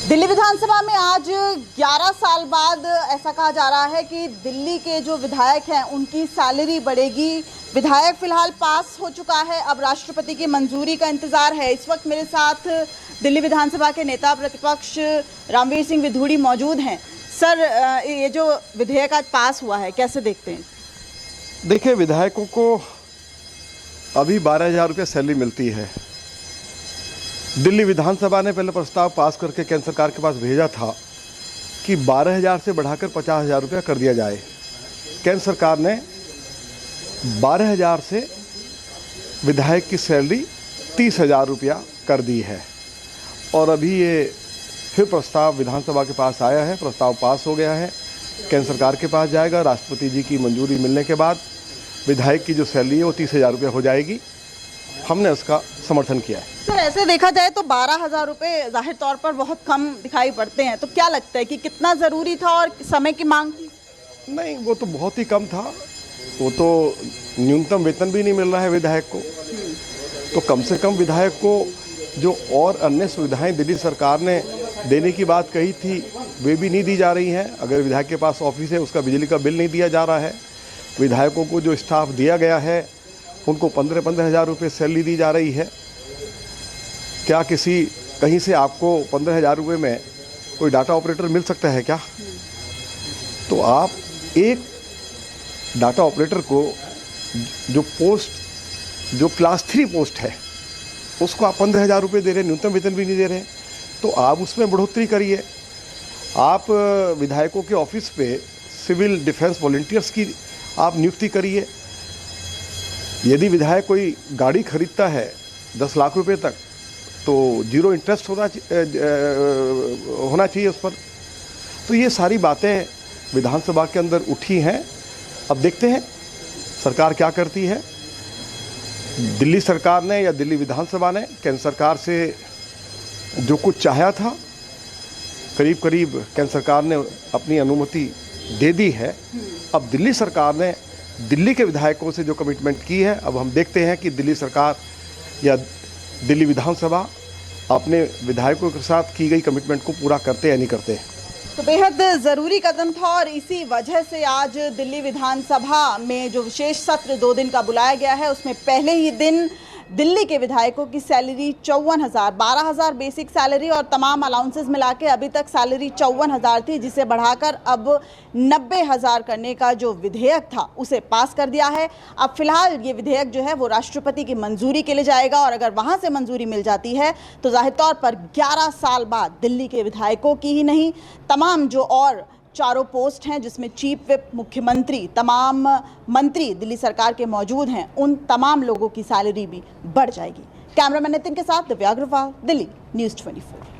दिल्ली विधानसभा में आज 11 साल बाद ऐसा कहा जा रहा है कि दिल्ली के जो विधायक हैं उनकी सैलरी बढ़ेगी। विधायक फिलहाल पास हो चुका है, अब राष्ट्रपति की मंजूरी का इंतजार है। इस वक्त मेरे साथ दिल्ली विधानसभा के नेता प्रतिपक्ष रामवीर सिंह विधूड़ी मौजूद हैं। सर, ये जो विधेयक आज पास हुआ है कैसे देखते हैं? देखिए, विधायकों को अभी 12,000 रुपये सैलरी मिलती है। दिल्ली विधानसभा ने पहले प्रस्ताव पास करके केंद्र सरकार के पास भेजा था कि 12,000 से बढ़ाकर 50,000 रुपया कर दिया जाए। केंद्र सरकार ने 12,000 से विधायक की सैलरी 30,000 रुपया कर दी है और अभी ये फिर प्रस्ताव विधानसभा के पास आया है। प्रस्ताव पास हो गया है, केंद्र सरकार के पास जाएगा। राष्ट्रपति जी की मंजूरी मिलने के बाद विधायक की जो सैलरी है वो 30,000 रुपये हो जाएगी। हमने उसका समर्थन किया है। सर, ऐसे देखा जाए तो 12,000 रुपये जाहिर तौर पर बहुत कम दिखाई पड़ते हैं, तो क्या लगता है कि कितना ज़रूरी था और समय की मांग थी? नहीं, वो तो बहुत ही कम था। वो तो न्यूनतम वेतन भी नहीं मिल रहा है विधायक को, तो कम से कम विधायक को जो और अन्य सुविधाएं दिल्ली सरकार ने देने की बात कही थी वे भी नहीं दी जा रही हैं। अगर विधायक के पास ऑफिस है, उसका बिजली का बिल नहीं दिया जा रहा है। विधायकों को जो स्टाफ दिया गया है उनको 15,000 रुपये सैलरी दी जा रही है। क्या कहीं से आपको 15,000 रुपये में कोई डाटा ऑपरेटर मिल सकता है क्या? तो आप एक डाटा ऑपरेटर को जो क्लास 3 पोस्ट है उसको आप 15,000 रुपये दे रहे हैं, न्यूनतम वेतन भी नहीं दे रहे हैं। तो आप उसमें बढ़ोतरी करिए। आप विधायकों के ऑफिस पे सिविल डिफेंस वॉलंटियर्स की आप नियुक्ति करिए। यदि विधायक कोई गाड़ी खरीदता है 10 लाख रुपए तक, तो 0 इंटरेस्ट होना चाहिए उस पर। तो ये सारी बातें विधानसभा के अंदर उठी हैं। अब देखते हैं सरकार क्या करती है। दिल्ली सरकार ने या दिल्ली विधानसभा ने केंद्र सरकार से जो कुछ चाहा था, करीब करीब केंद्र सरकार ने अपनी अनुमति दे दी है। अब दिल्ली सरकार ने दिल्ली के विधायकों से जो कमिटमेंट की है, अब हम देखते हैं कि दिल्ली सरकार या दिल्ली विधानसभा अपने विधायकों के साथ की गई कमिटमेंट को पूरा करते या नहीं करते। तो बेहद ज़रूरी कदम था और इसी वजह से आज दिल्ली विधानसभा में जो विशेष सत्र 2 दिन का बुलाया गया है, उसमें पहले ही दिन दिल्ली के विधायकों की सैलरी 54,000, 12,000 बेसिक सैलरी और तमाम अलाउंसेस मिला के अभी तक सैलरी 54,000 थी, जिसे बढ़ाकर अब 90,000 करने का जो विधेयक था उसे पास कर दिया है। अब फिलहाल ये विधेयक जो है वो राष्ट्रपति की मंजूरी के लिए जाएगा और अगर वहाँ से मंजूरी मिल जाती है तो जाहिर तौर पर 11 साल बाद दिल्ली के विधायकों की ही नहीं, तमाम जो और 4 पोस्ट हैं जिसमें चीफ विप, मुख्यमंत्री, तमाम मंत्री दिल्ली सरकार के मौजूद हैं, उन तमाम लोगों की सैलरी भी बढ़ जाएगी। कैमरामैन नितिन के साथ दिव्या अग्रवाल, दिल्ली न्यूज़ 24।